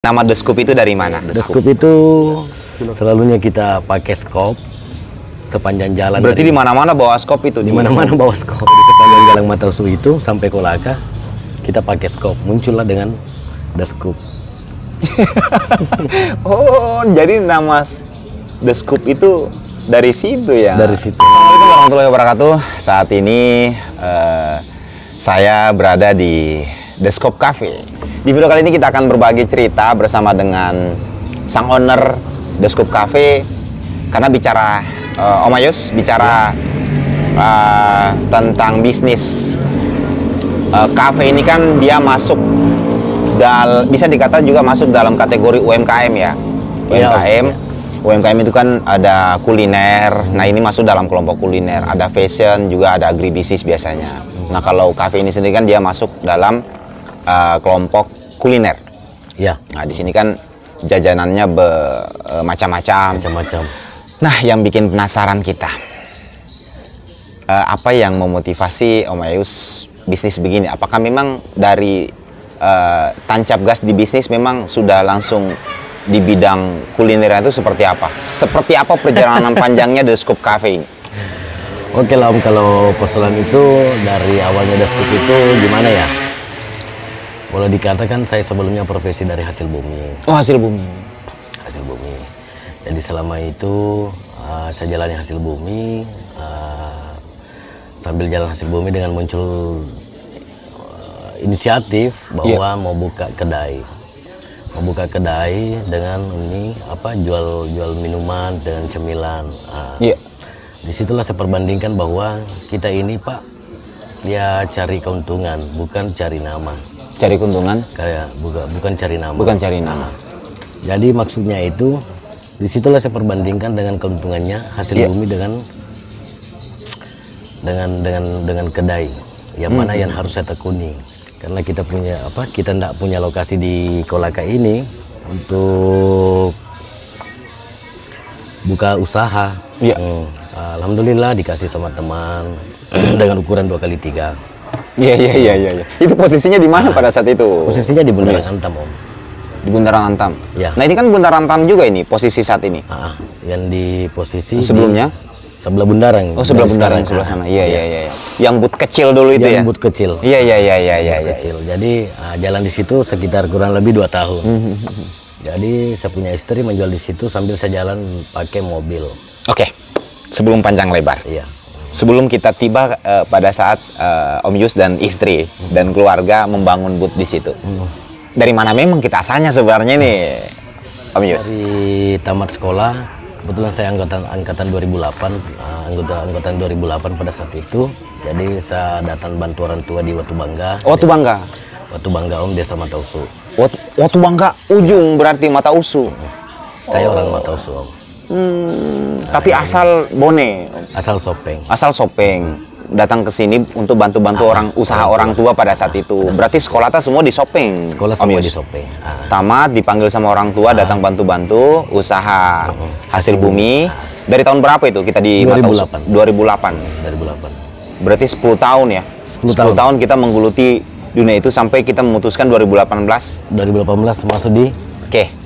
Nama The Scoop itu dari mana? The Scoop itu selalunya kita pakai skop sepanjang jalan. Berarti di mana-mana bawa skop itu? Di mana-mana bawa skop. Di sepanjang jalan Matausu itu sampai Kolaka kita pakai skop. Muncullah dengan The Scoop. Oh, jadi nama The Scoop itu dari situ ya? Dari situ. Assalamualaikum warahmatullahi wabarakatuh. Saat ini saya berada di The Scoop Cafe. Di video kali ini kita akan berbagi cerita bersama dengan sang owner The Scoop Cafe. Karena bicara Om Ayus, bicara tentang bisnis cafe ini kan dia masuk bisa dikatakan juga masuk dalam kategori UMKM ya. UMKM. UMKM itu kan ada kuliner. Nah, ini masuk dalam kelompok kuliner. Ada fashion, juga ada agribisnis biasanya. Nah, kalau cafe ini sendiri kan dia masuk dalam kelompok kuliner. Ya. Nah, di sini kan jajanannya macam-macam. Nah, yang bikin penasaran kita, apa yang memotivasi Om Ayus bisnis begini? Apakah memang dari tancap gas di bisnis memang sudah langsung di bidang kuliner itu seperti apa? Seperti apa perjalanan panjangnya The Scoop Cafe ini? Oke lah Om, kalau persoalan itu dari awalnya The Scoop itu gimana ya? Boleh dikatakan saya sebelumnya profesi dari hasil bumi. Oh, hasil bumi. Hasil bumi. Jadi selama itu saya jalani hasil bumi. Sambil jalan hasil bumi dengan muncul inisiatif bahwa mau buka kedai. Mau buka kedai dengan ini jual minuman dengan cemilan. Iya. Disitulah saya perbandingkan bahwa kita ini Pak ya cari keuntungan, bukan cari nama. Cari keuntungan? Kayak bukan cari nama. Bukan cari nama. Jadi maksudnya itu disitulah saya perbandingkan dengan keuntungannya hasil bumi dengan kedai. Yang mana yang harus saya tekuni. Karena kita punya kita tidak punya lokasi di Kolaka ini untuk buka usaha. Iya. Alhamdulillah dikasih sama teman dengan ukuran 2x3. Iya. Itu posisinya di mana pada saat itu? Posisinya di Bundaran Antam, Om. Di Bundaran Antam. Ya. Nah, ini kan Bundaran Antam juga ini posisi saat ini. Yang di posisi sebelumnya sebelah Bundaran. Oh, sebelah Bundaran sebelah sana. Iya. Yang but kecil dulu itu ya. Yang but kecil. Iya. Kecil. Jadi jalan di situ sekitar kurang lebih 2 tahun. Jadi saya punya istri menjual di situ sambil saya jalan pakai mobil. Oke. Sebelum panjang lebar. Iya. Sebelum kita tiba pada saat Om Yus dan istri dan keluarga membangun booth di situ. Dari mana memang kita asalnya sebenarnya nih, Om Yus? Dari tamat sekolah, kebetulan saya angkatan 2008, angkatan 2008 pada saat itu. Jadi saya datang bantu orang tua di Watu Bangga. Watu Bangga? Watu Bangga Om, desa Matausu. Watu Bangga ujung berarti Matausu. Saya orang Matausu Om. Tapi asal Bone? Asal Sopeng. Asal Sopeng. Datang ke sini untuk bantu-bantu usaha orang tua pada saat itu. Berarti sekolah semua di Sopeng. Sekolah semua di Sopeng. Tamat dipanggil sama orang tua, datang bantu-bantu usaha hasil bumi. Dari tahun berapa itu kita di 2008. 2008. Berarti 10 tahun ya. 10 tahun kita menggeluti dunia itu sampai kita memutuskan 2018. 2018 masuk di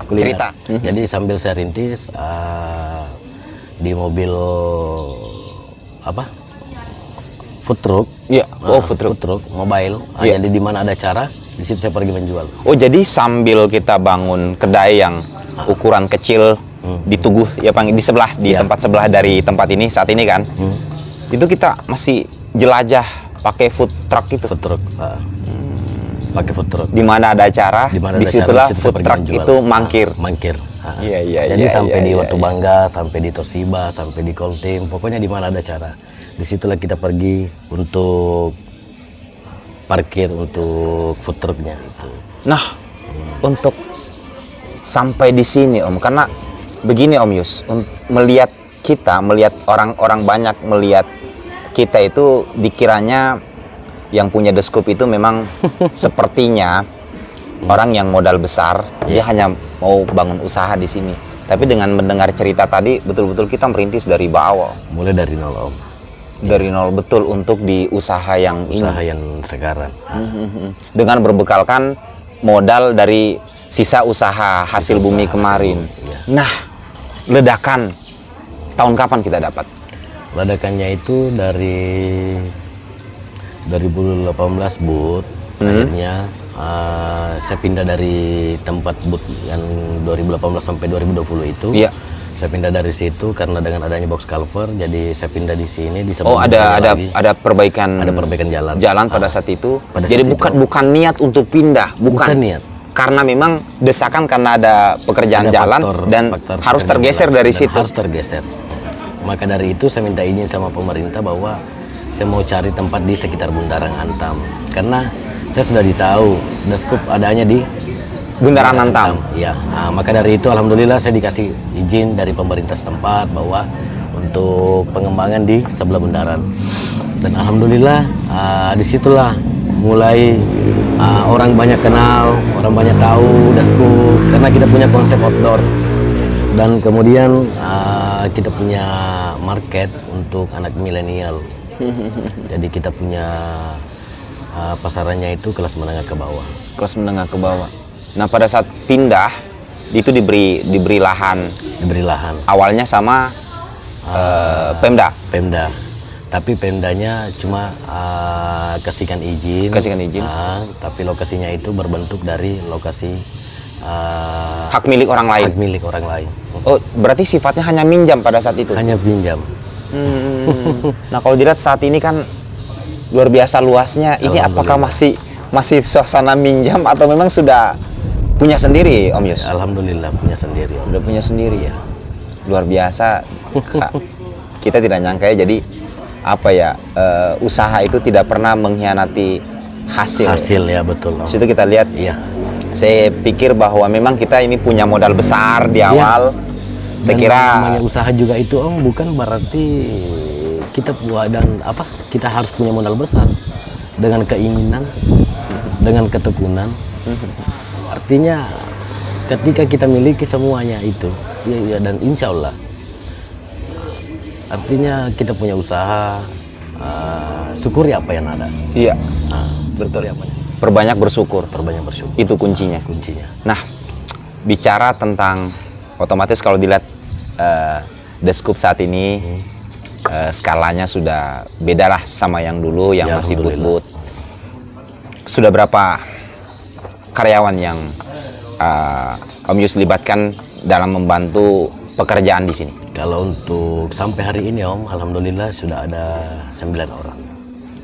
kuliner. Cerita. Jadi sambil saya rintis di mobil food truck. Iya. Food truck mobile. Jadi di mana ada acara, di situ saya pergi menjual. Oh, jadi sambil kita bangun kedai yang ukuran kecil di Tugu ya, di sebelah, di tempat sebelah dari tempat ini saat ini kan. Itu kita masih jelajah pakai food truck itu. Food truck. Pakai food truck. Di mana ada acara, disitulah food truck itu mangkir. Iya. Jadi sampai di Watu Bangga, sampai di Toshiba, sampai di Koltim, pokoknya di mana ada acara. Disitulah kita pergi untuk parkir untuk food trucknya itu. Nah, untuk sampai di sini Om, karena begini Om Yus, melihat orang-orang banyak melihat kita itu dikiranya yang punya The Scoop itu memang sepertinya orang yang modal besar, dia hanya mau bangun usaha di sini. Tapi dengan mendengar cerita tadi, betul-betul kita merintis dari bawah. Mulai dari nol Om. Dari nol betul untuk di usaha yang yang sekarang. Dengan berbekalkan modal dari sisa usaha hasil bumi kemarin. iya. Nah, ledakan tahun kapan kita dapat? Ledakannya itu dari 2018 Bud. Akhirnya saya pindah dari tempat Bud yang 2018 sampai 2020 itu. Iya. Saya pindah dari situ karena dengan adanya box culvert, jadi saya pindah di sini di Oh, ada perbaikan. Ada perbaikan jalan. Jalan pada saat itu. pada Jadi saat bukan niat untuk pindah, bukan niat. Karena memang desakan karena ada pekerjaan Ada jalan dan faktor harus pekerjaan tergeser jalan, dari dan situ. Harus tergeser. Maka dari itu saya minta izin sama pemerintah bahwa saya mau cari tempat di sekitar Bundaran Antam. Karena saya sudah ditahu Daskup adanya di Bundaran Antam. Ya, maka dari itu alhamdulillah saya dikasih izin dari pemerintah setempat bahwa untuk pengembangan di sebelah bundaran. Dan alhamdulillah disitulah mulai orang banyak kenal, orang banyak tahu Daskup karena kita punya konsep outdoor. Dan kemudian kita punya market untuk anak milenial. Jadi kita punya pasarannya itu kelas menengah ke bawah. Kelas menengah ke bawah. Nah, pada saat pindah itu diberi lahan. Diberi lahan. Awalnya sama Pemda. Pemda. Tapi Pemdanya cuma kasihkan izin. Kasihkan izin. Tapi lokasinya itu berbentuk dari lokasi Hak milik orang lain. hak milik orang lain. Oh, berarti sifatnya hanya minjam pada saat itu. Hanya pinjam. Nah, kalau dilihat saat ini kan luar biasa luasnya. Ini apakah masih suasana minjam atau memang sudah punya sendiri, Om Yus? Alhamdulillah punya sendiri. Om. Udah punya sendiri ya. Luar biasa. Kak. Kita tidak nyangka ya. Jadi apa ya, usaha itu tidak pernah mengkhianati hasil. Hasil ya betul. Om. Situ kita lihat. Iya. Saya pikir bahwa memang kita ini punya modal besar di awal. Saya Dan kira namanya usaha juga itu Om bukan berarti kita buat dan apa kita harus punya modal besar dengan keinginan, dengan ketekunan. Artinya ketika kita miliki semuanya itu, ya dan insya Allah, artinya kita punya usaha, syukuri apa yang ada. iya, Syukuri apa yang perbanyak bersyukur. terbanyak bersyukur. Itu kuncinya. Kuncinya. Nah, bicara tentang otomatis kalau dilihat Daskup saat ini skalanya sudah beda lah sama yang dulu yang Ya, masih alhamdulillah. but-but. Sudah berapa karyawan yang Om Yus libatkan dalam membantu pekerjaan di sini? Kalau untuk sampai hari ini Om, alhamdulillah sudah ada 9 orang.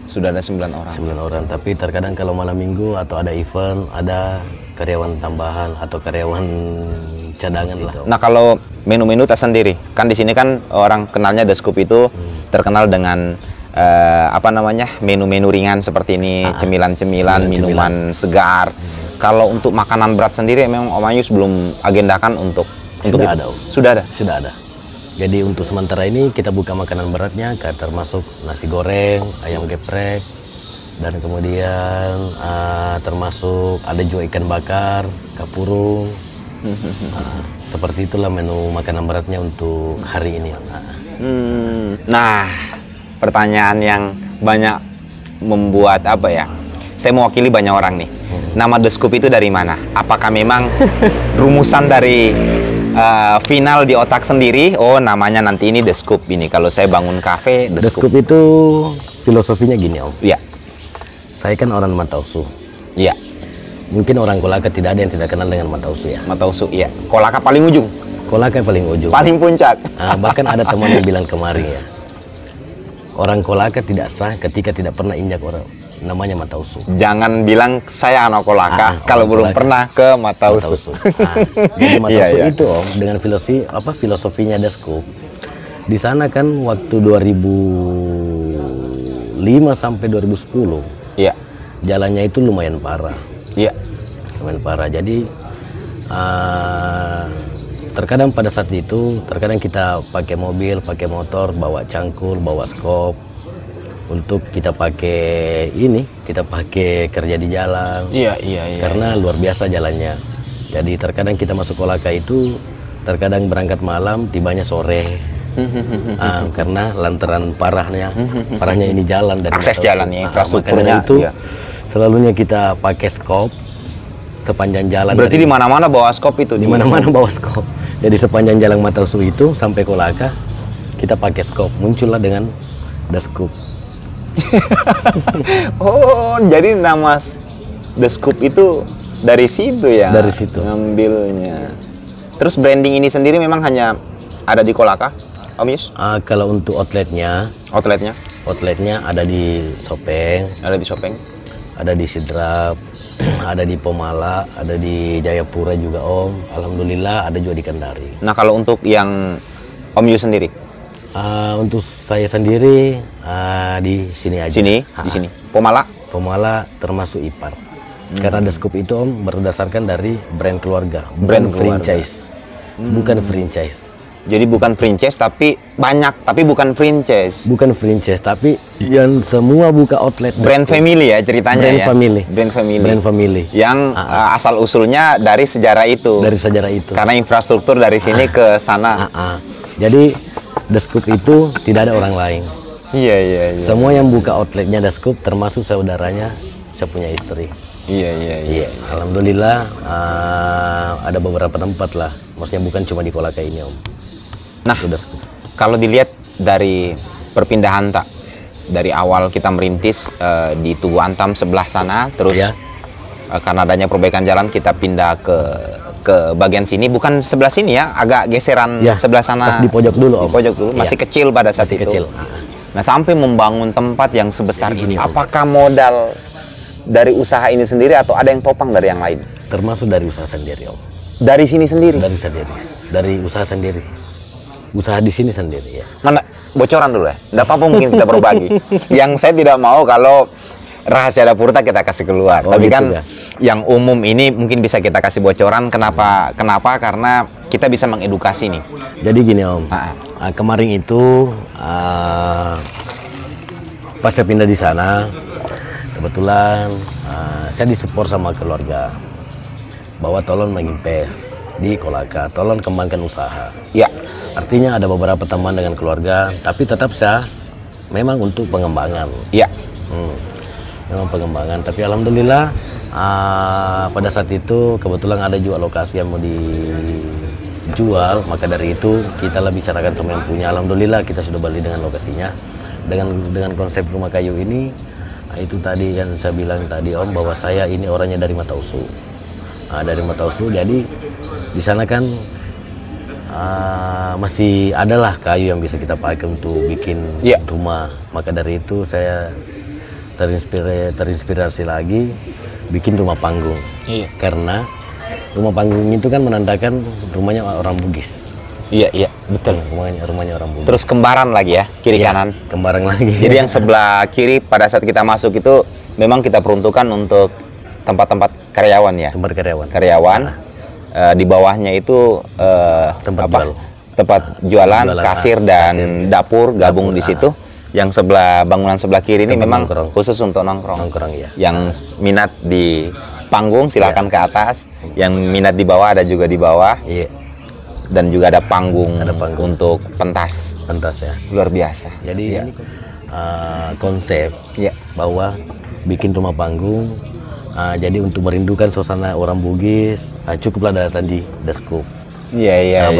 Sudah ada 9 orang. 9 orang, tapi terkadang kalau malam minggu atau ada event, ada karyawan tambahan atau karyawan cadangan lah. Nah, kalau menu-menu tersendiri, kan di sini kan orang kenalnya Daskup itu terkenal dengan apa namanya, menu-menu ringan seperti ini, cemilan-cemilan, minuman segar. Kalau untuk makanan berat sendiri, memang Om Yus belum agendakan untuk Sudah itu? ada, Om. Sudah ada. Sudah ada. Jadi untuk sementara ini kita buka makanan beratnya, termasuk nasi goreng, ayam geprek, dan kemudian termasuk ada juga ikan bakar, kapurung. Seperti itulah menu makanan beratnya untuk hari ini. Nah, pertanyaan yang banyak membuat apa ya? Saya mewakili banyak orang nih. Nama Daskup itu dari mana? Apakah memang rumusan dari final di otak sendiri? Oh, namanya nanti ini Daskup ini. Kalau saya bangun kafe, Daskup Daskup. itu filosofinya gini Om. Iya, Saya kan orang Matausu. iya. Mungkin orang Kolaka tidak ada yang tidak kenal dengan Matausu ya. Matausu, iya. Kolaka paling ujung, Kolaka yang paling ujung. paling puncak. Bahkan ada teman yang bilang kemarin ya, orang Kolaka tidak sah ketika tidak pernah injak orang namanya Matausu. Jangan bilang saya anak Kolaka kalau orang belum Kolaka. pernah ke Matausu. Jadi Matausu Iya, iya. itu Om dengan filosofinya Daskup. Di sana kan waktu 2005 sampai 2010 Iya, jalannya itu lumayan parah. iya. Lumayan parah. Jadi terkadang pada saat itu terkadang kita pakai mobil, pakai motor, bawa cangkul, bawa skop untuk kita pakai ini, kita pakai kerja di jalan. Iya, iya, iya. Karena luar biasa jalannya. Jadi terkadang kita masuk Kolaka itu terkadang berangkat malam, tibanya sore. Karena lantaran parahnya ini jalan dan Akses jalannya, infrastrukturnya, makanya itu iya. selalunya kita pakai skop sepanjang jalan. Berarti di mana-mana bawa skop itu? Di mana-mana bawa skop. Jadi sepanjang jalan Mata Usu itu sampai Kolaka kita pakai skop, muncullah dengan Daskup. Oh, jadi nama The Scoop itu dari situ ya? Dari situ. Ngambilnya. Terus branding ini sendiri memang hanya ada di Kolaka, Om Yus? Kalau untuk outletnya ada di Sopeng, Ada di Sopeng. ada di Sidrap, ada di Pomala, ada di Jayapura juga Om. Alhamdulillah ada juga di Kendari. Nah, kalau untuk yang Om Yus sendiri? Untuk saya sendiri di sini aja. Di sini. Pomala? Pomala termasuk ipar. Karena Daskup itu Om berdasarkan dari brand keluarga, Brand bukan keluarga. franchise. Bukan franchise. Jadi bukan franchise tapi banyak, tapi bukan franchise. Bukan franchise, tapi yang semua buka outlet. Brand Daskup. family ya ceritanya Brand ya. family. Brand family. Brand family. Yang asal usulnya dari sejarah itu. Dari sejarah itu. Karena infrastruktur dari sini ke sana. Jadi Daskup itu tidak ada orang lain. Iya. Semua yang buka outletnya Daskup termasuk saudaranya, saya punya istri. Iya. Alhamdulillah ada beberapa tempat lah. Maksudnya bukan cuma di Kolaka ini Om. Nah, Itu Daskup. kalau dilihat dari perpindahan tak dari awal kita merintis di Tugu Antam sebelah sana, terus Ya. Karena adanya perbaikan jalan kita pindah ke bagian sini, bukan sebelah sini ya, agak geseran Ya, sebelah sana. pas di pojok dulu, Om. Di pojok dulu, masih Iya. kecil pada saat Masih itu. kecil. Nah, sampai membangun tempat yang sebesar Jadi ini, gini, Om. apakah modal dari usaha ini sendiri atau ada yang topang dari yang lain? Termasuk dari usaha sendiri Om. Dari sini sendiri? Dari usaha sendiri. Usaha di sini sendiri ya. Mana bocoran dulu ya? Nggak apa-apa mungkin kita berbagi. Yang saya tidak mau kalau rahasia dapur tak kita kasih keluar. Oh, Tapi gitu kan ya? yang umum ini mungkin bisa kita kasih bocoran. Kenapa? Karena kita bisa mengedukasi nih. Jadi gini Om. Kemarin itu pas saya pindah di sana, kebetulan saya disupport sama keluarga bahwa tolong mengimpes di Kolaka, tolong kembangkan usaha. Ya. Artinya ada beberapa teman dengan keluarga, tapi tetap saya memang untuk pengembangan. Ya. Memang pengembangan. Tapi alhamdulillah pada saat itu kebetulan ada juga lokasi yang mau dijual, maka dari itu kita lah bicarakan sama yang punya. Alhamdulillah kita sudah beli dengan lokasinya, dengan konsep rumah kayu ini. Itu tadi yang saya bilang tadi Om, bahwa saya ini orangnya dari Mata Usu. Dari Mata Usu, jadi di sana kan masih adalah kayu yang bisa kita pakai untuk bikin rumah. Maka dari itu saya terinspirasi lagi bikin rumah panggung. Iya. Karena rumah panggung itu kan menandakan rumahnya orang Bugis. Iya, betul. Rumahnya orang Bugis. Terus kembaran lagi ya, kiri kanan. Kembaran lagi. Jadi yang sebelah kiri pada saat kita masuk itu memang kita peruntukkan untuk tempat-tempat karyawan ya. Tempat Karyawan. Di bawahnya itu tempat jualan, kasir dan dapur gabung di situ. Yang bangunan sebelah kiri ini memang nongkrong. khusus untuk nongkrong. Ya. Yang minat di panggung silakan ke atas. Yang minat di bawah ada juga di bawah. Iya. Dan juga ada panggung untuk pentas. Pentas ya. Luar biasa. Jadi ini konsep bahwa bikin rumah panggung. Jadi untuk merindukan suasana orang Bugis, cukuplah datang di Daskup. Iya.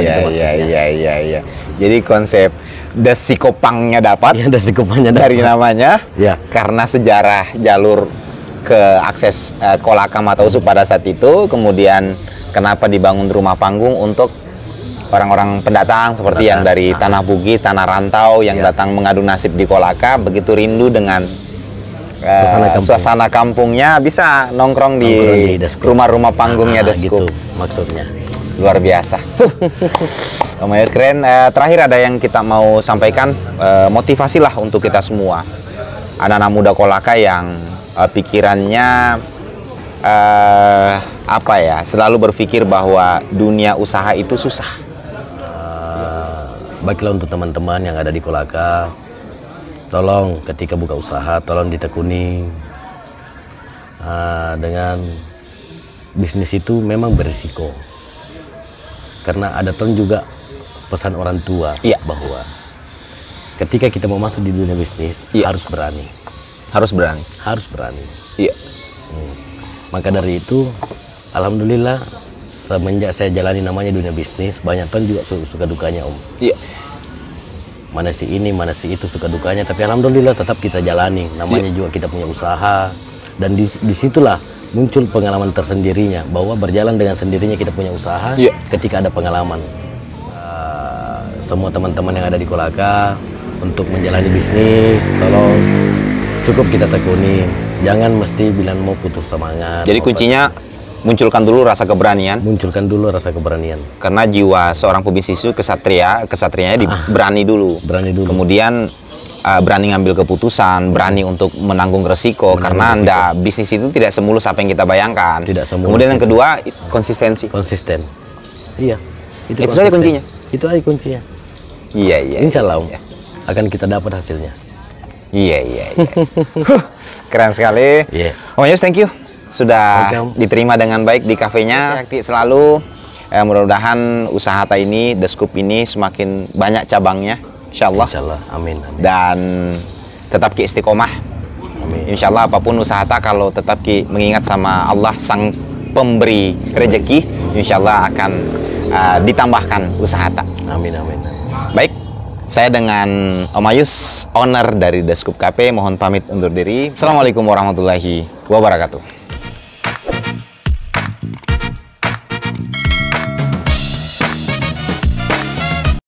Jadi konsep Desikopangnya dapat. Iya, Desikopangnya dari namanya. Ya. Karena sejarah jalur ke akses Kolaka Mata Usu pada saat itu, kemudian kenapa dibangun rumah panggung untuk orang-orang pendatang seperti yang dari tanah Bugis, tanah rantau yang datang mengadu nasib di Kolaka, begitu rindu dengan suasana kampungnya, bisa nongkrong di rumah-rumah panggungnya Daskup. Gitu maksudnya. Luar biasa. Om Yus keren. Terakhir ada yang kita mau sampaikan, motivasilah untuk kita semua. Anak-anak muda Kolaka yang pikirannya selalu berpikir bahwa dunia usaha itu susah. Baiklah untuk teman-teman yang ada di Kolaka, tolong ketika buka usaha, tolong ditekuni. Dengan bisnis itu memang berisiko. Karena ada juga pesan orang tua bahwa ketika kita mau masuk di dunia bisnis harus berani. Harus berani. Harus berani. Iya. Maka dari itu Alhamdulillah semenjak saya jalani namanya dunia bisnis, banyak kan juga suka dukanya Om. Iya. Mana si ini, mana si itu suka dukanya, tapi alhamdulillah tetap kita jalani. Namanya juga kita punya usaha, dan disitulah muncul pengalaman tersendirinya bahwa berjalan dengan sendirinya kita punya usaha. Ketika ada pengalaman, semua teman-teman yang ada di Kolaka untuk menjalani bisnis, tolong cukup kita tekuni, jangan mesti bilang mau putus semangat. Jadi kuncinya munculkan dulu rasa keberanian. Munculkan dulu rasa keberanian. Karena jiwa seorang pebisnis itu kesatrianya berani dulu. Berani dulu. Kemudian berani ngambil keputusan, berani untuk menanggung resiko. Karena bisnis itu tidak semulus apa yang kita bayangkan. Tidak semulus. Kemudian yang kedua, konsistensi. Konsisten. Iya. Itu saja kuncinya. Itu aja kuncinya. Iya. Insya Allah akan kita dapat hasilnya. Iya. Keren sekali. Iya. Om Yus, thank you. Sudah diterima dengan baik di kafenya. Selalu mudah-mudahan usaha Hatta ini, The Scoop ini semakin banyak cabangnya, insya Allah. Insya Allah, amin. Dan tetap ki istiqomah. Amin. Insya Allah apapun usaha Hatta, kalau tetap ki mengingat sama Allah sang pemberi rezeki, insya Allah akan ditambahkan usaha Hatta. Amin. Baik. Saya dengan Om Ayus, owner dari The Scoop Cafe, mohon pamit undur diri. Assalamualaikum warahmatullahi wabarakatuh.